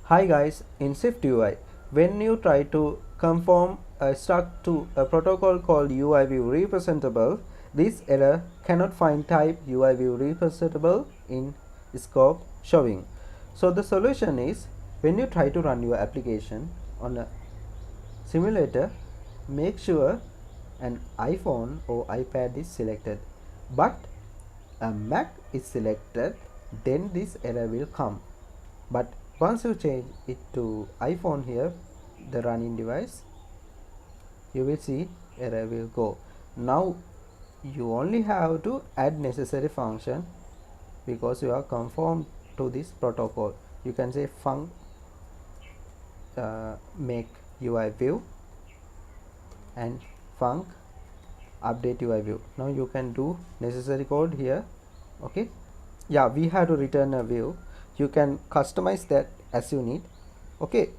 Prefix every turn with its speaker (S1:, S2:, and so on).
S1: Hi guys, in SwiftUI, when you try to conform a struct to a protocol called UIViewRepresentable, this error cannot find type UIViewRepresentable in scope showing. So the solution is, when you try to run your application on a simulator, make sure an iPhone or iPad is selected, but a Mac is selected, then this error will come. But once you change it to iPhone here, the running device, you will see error will go. Now you only have to add necessary function because you are conformed to this protocol. You can say func make UI view and func update UI view. Now you can do necessary code here. Okay, yeah, we have to return a view. You can customize that as you need. Okay,